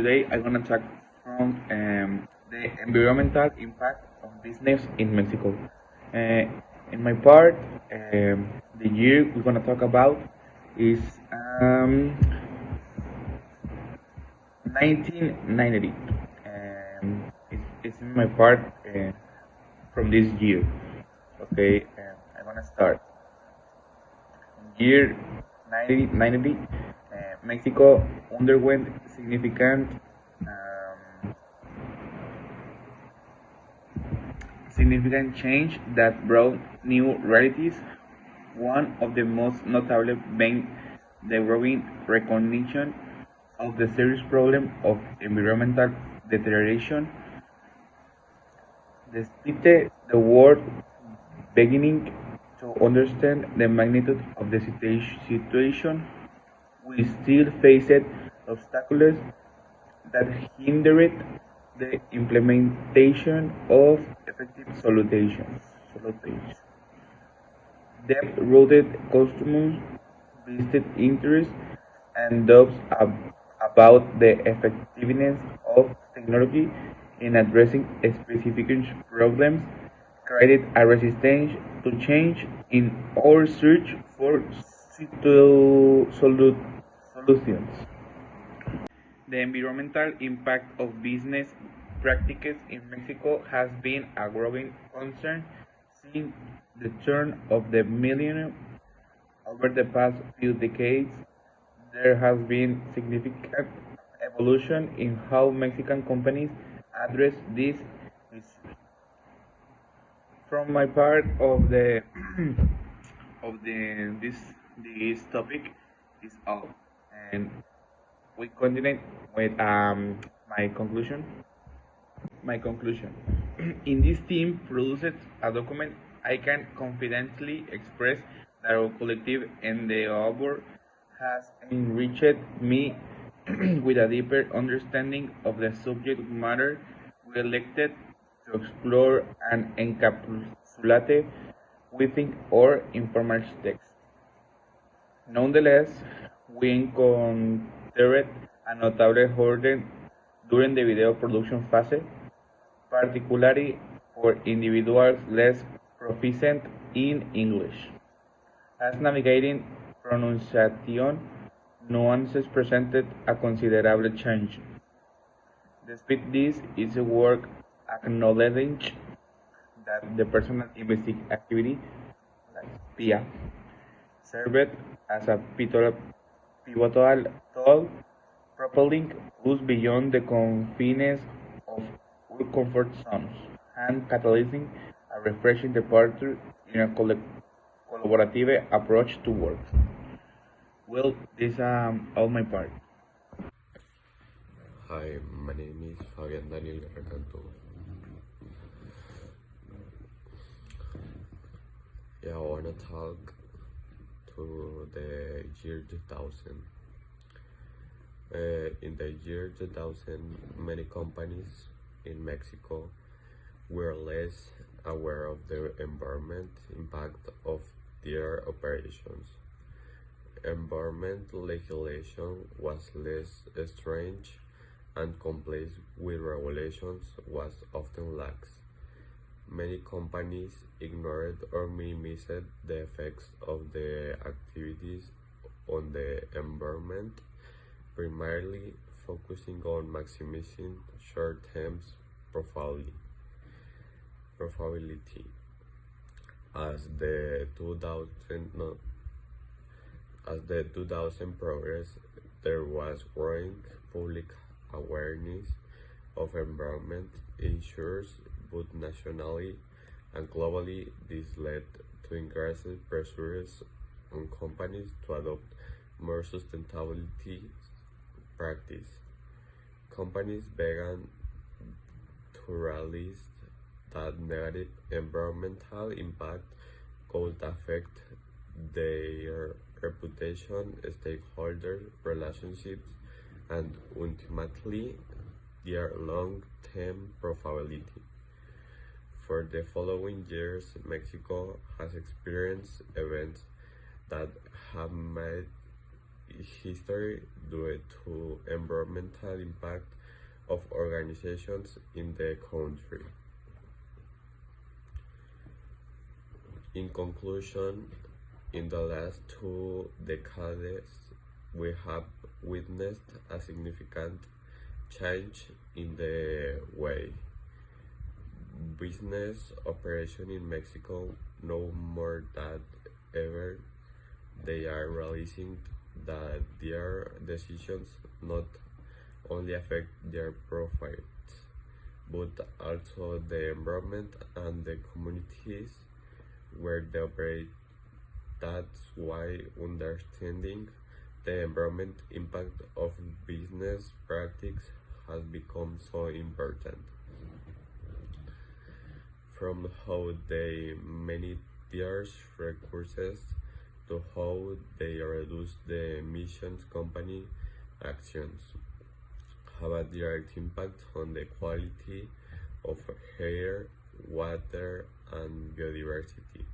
today I'm gonna talk from the environmental impact of business in Mexico. Uh, in my part, the year we're gonna talk about is um, 1990. It's in my part from this year. Okay, I'm gonna start. Year 1990, Mexico underwent um, significant change that brought new realities. One of the most notable being the growing recognition of the serious problem of environmental deterioration. Despite the world beginning to understand the magnitude of the situation, we still faced obstacles that hindered the implementation of effective solutions. Deep-rooted customer vested interest and doubts about the effectiveness of technology in addressing specific problems created a resistance to change in our search for solutions. The environmental impact of business practices in Mexico has been a growing concern since the turn of the millennium. Over the past few decades, there has been significant evolution in how Mexican companies address these issues. From my part of the of the this topic is all, and we continue with my conclusion. My conclusion. In this team produces a document I can confidently express that our collective endeavor has enriched me with a deeper understanding of the subject matter we elected to explore and encapsulate within our informal text. Nonetheless, we encountered a notable hurdle during the video production phase, particularly for individuals less proficient in English, as navigating pronunciation nuances presented a considerable challenge. Despite this, it's worth acknowledging that the personal investigative activity, like PIA, served as a pivotal tool, propelling us beyond the confines of our comfort zones and catalyzing a refreshing departure in a collaborative approach to work. Well, this all my part. Hi, my name is Fabian Daniel Recanto. Yeah, I wanna talk to the year 2000. In the year 2000, many companies in Mexico were less aware of the environment impact of their operations. Environmental legislation was less strange and compliance with regulations was often lax. Many companies ignored or minimized the effects of the activities on the environment, primarily focusing on maximizing short-term profitability. As the 2000 no, as the 2000 progressed, there was growing public awareness of environment issues both nationally and globally. This led to increased pressures on companies to adopt more sustainability practice. Companies began to realize that negative environmental impact could affect their reputation, stakeholder relationships, and ultimately their long-term profitability. For the following years, Mexico has experienced events that have made history due to environmental impact of organizations in the country. In conclusion, in the last 2 decades, we have witnessed a significant change in the way business operation in Mexico. No more than ever, they are realizing that their decisions not only affect their profits, but also the environment and the communities where they operate. That's why understanding the environment impact of business practice has become so important. From how they manage their resources to how they reduce the emissions company actions have a direct impact on the quality of air, water, and biodiversity,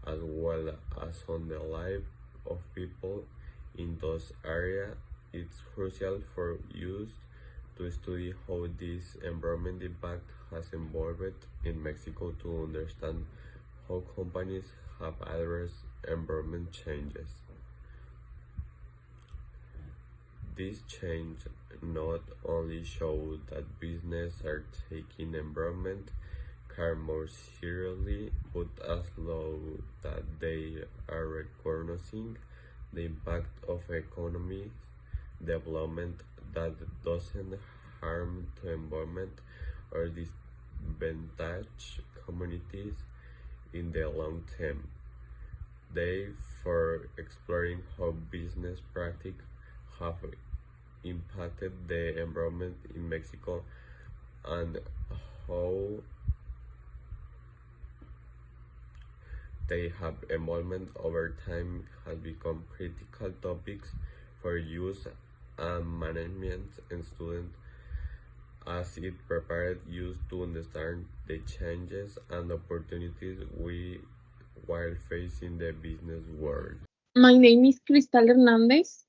as well as on the life of people in those areas. It's crucial for us to study how this environment impact has evolved in Mexico to understand how companies have addressed environment changes. This change not only show that businesses are taking environment care more seriously, but also that they are recognizing the impact of economic development that doesn't harm the environment or disadvantage communities in the long term. They for exploring how business practices have impacted the environment in Mexico and how they have evolved over time has become critical topics for use and management and students as it prepared us to understand the changes and opportunities we while facing the business world. My name is Cristal Hernandez,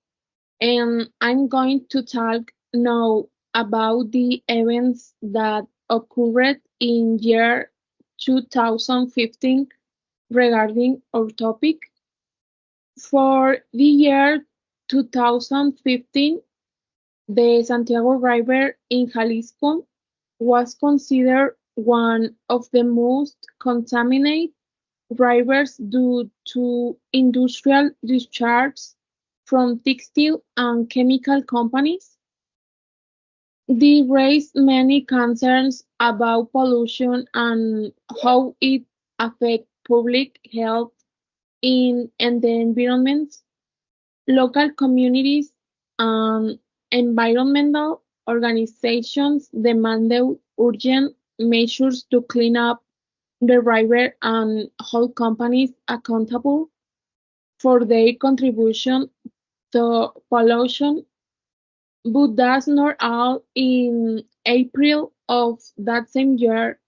and I'm going to talk now about the events that occurred in year 2015 regarding our topic. For the year 2015, the Santiago River in Jalisco was considered one of the most contaminated rivers due to industrial discharge from textile and chemical companies. They raised many concerns about pollution and how it affects public health and the environment. Local communities and environmental organizations demanded urgent measures to clean up the river and hold companies accountable for their contribution to pollution. But that's not all. In April of that same year,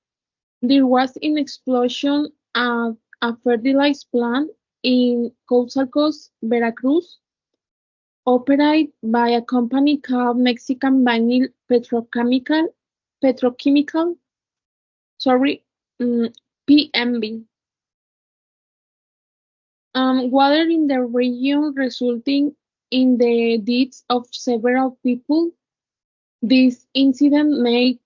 there was an explosion at a fertilizer plant in Coatzacoalcos, Veracruz, operated by a company called Mexican Vinyl Petrochemical, sorry, PMB. Water in the region resulting in the deaths of several people. This incident made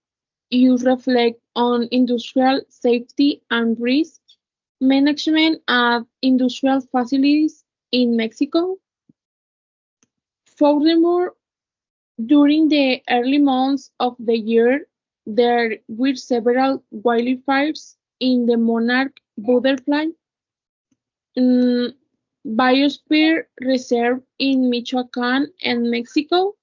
you reflect on industrial safety and risk management at industrial facilities in Mexico. Furthermore, during the early months of the year, there were several wildfires in the monarch butterfly mm, biosphere reserve in Michoacan and Mexico.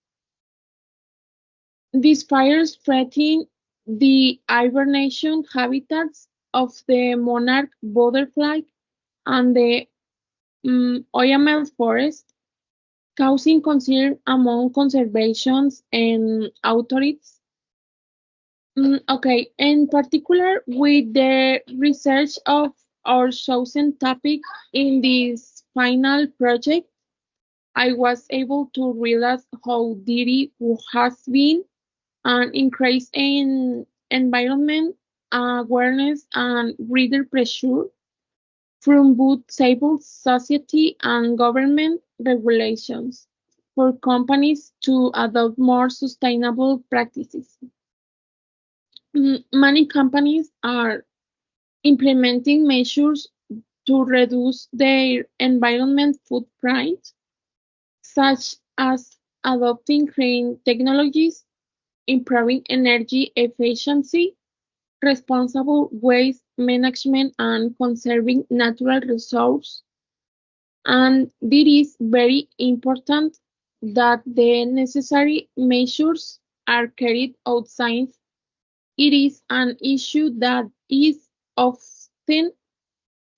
These fires threaten the hibernation habitats of the monarch butterfly and the Oyamel forest, causing concern among conservations and authorities. Okay, in particular, with the research of our chosen topic in this final project, I was able to realize how dirty has been an increase in environment awareness and greater pressure from both civil society and government regulations for companies to adopt more sustainable practices. Many companies are implementing measures to reduce their environment footprint, such as adopting green technologies, improving energy efficiency, responsible waste management, and conserving natural resources. And it is very important that the necessary measures are carried out since it is an issue often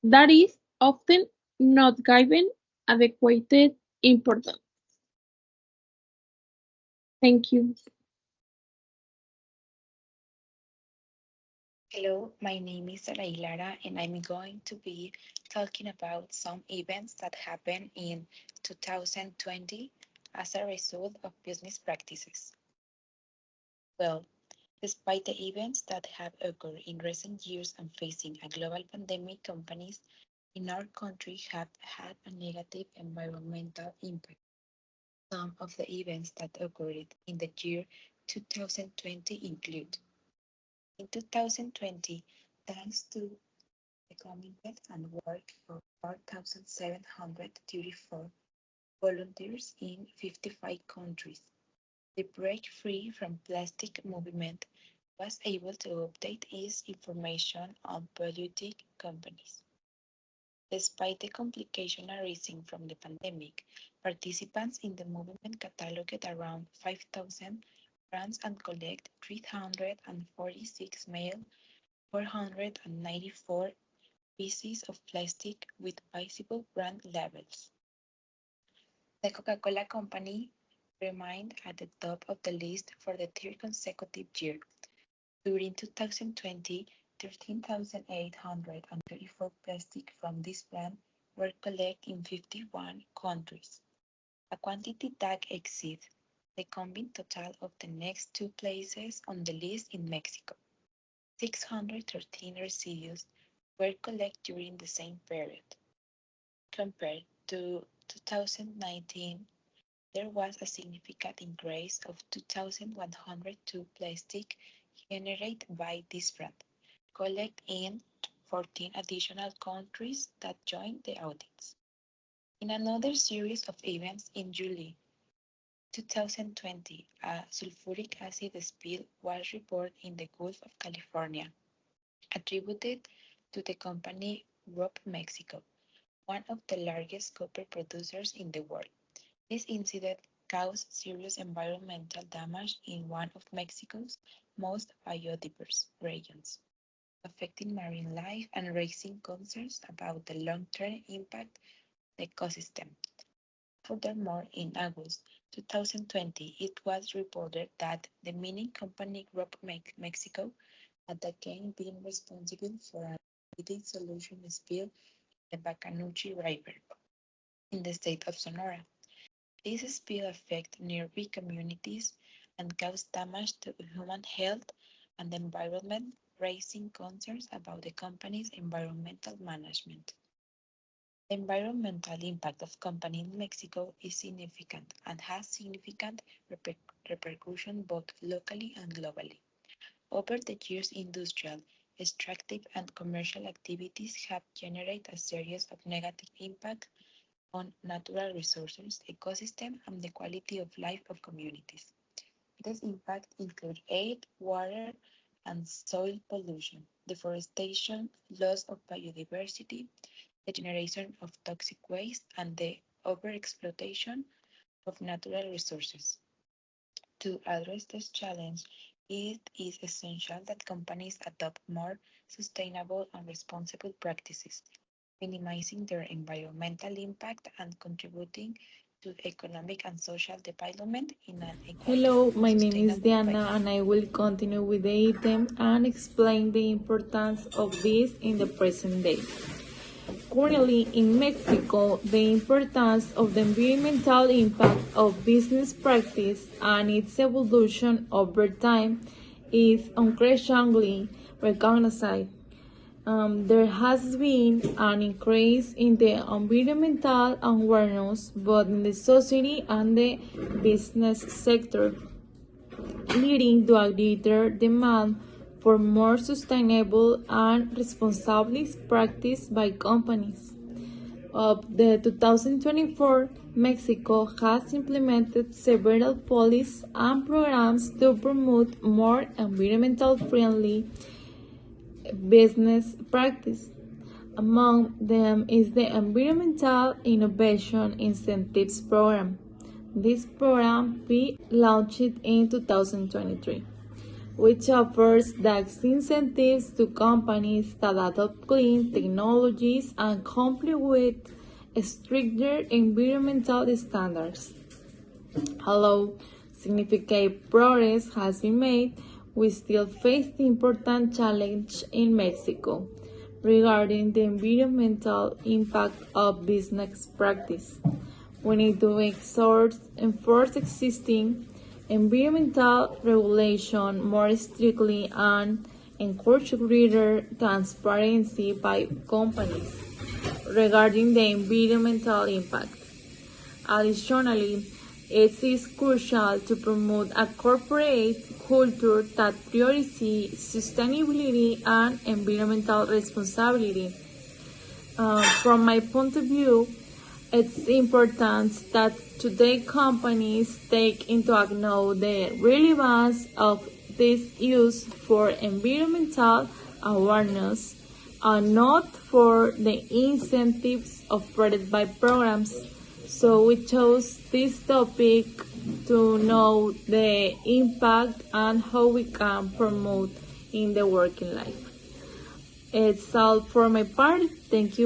that is often not given adequate importance. Thank you. Hello, my name is Lara and I'm going to be talking about some events that happened in 2020 as a result of business practices. Well, despite the events that have occurred in recent years and facing a global pandemic, companies in our country have had a negative environmental impact. Some of the events that occurred in the year 2020 include: in 2020, thanks to the commitment and work of 4,734 volunteers in 55 countries, the Break Free from Plastic movement was able to update its information on polluting companies. Despite the complication arising from the pandemic, participants in the movement cataloged around 5,000 brands and collect 346 mail, 494 pieces of plastic with visible brand labels. The Coca-Cola Company remained at the top of the list for the third consecutive year. During 2020, 13,834 plastic from this brand were collected in 51 countries, a quantity that exceeds the combined total of the next two places on the list in Mexico. 613 residues were collected during the same period. Compared to 2019, there was a significant increase of 2,102 plastic generated by this brand, collected in 14 additional countries that joined the audits. In another series of events in July 2020, a sulfuric acid spill was reported in the Gulf of California, attributed to the company Rob Mexico, one of the largest copper producers in the world. This incident caused serious environmental damage in one of Mexico's most biodiverse regions, affecting marine life and raising concerns about the long-term impact on the ecosystem. Furthermore, in August 2020, it was reported that the mining company Rob Mexico had again been responsible for an liquid solution spill in the Bacanuchi River in the state of Sonora. This spill affected nearby communities and caused damage to human health and the environment, raising concerns about the company's environmental management. The environmental impact of companies in Mexico is significant and has significant repercussions both locally and globally. Over the years, industrial, extractive, and commercial activities have generated a series of negative impacts on natural resources, ecosystem, and the quality of life of communities. These impacts include air, water, and soil pollution, deforestation, loss of biodiversity, the generation of toxic waste, and the overexploitation of natural resources. To address this challenge, it is essential that companies adopt more sustainable and responsible practices, minimizing their environmental impact and contributing to economic and social development in an equitable Hello, and my name is sustainable way. Diana and I will continue with the item and explain the importance of this in the present day. currently in Mexico, the importance of the environmental impact of business practice and its evolution over time is increasingly recognized. There has been an increase in the environmental awareness both in the society and the business sector, leading to a greater demand for more sustainable and responsible practice by companies. Of the 2024, Mexico has implemented several policies and programs to promote more environmental friendly business practice. Among them is the Environmental Innovation Incentives Program. This program we launched in 2023, which offers tax incentives to companies that adopt clean technologies and comply with stricter environmental standards. Although significant progress has been made, we still face the important challenge in Mexico regarding the environmental impact of business practice. We need to enforce existing environmental regulation more strictly and encourage greater transparency by companies regarding the environmental impact. Additionally, it is crucial to promote a corporate culture that prioritizes sustainability and environmental responsibility. From my point of view, it's important that today companies take into account the relevance of this use for environmental awareness and not for the incentives offered by programs. So we chose this topic to know the impact and how we can promote in the working life. It's all for my part. Thank you.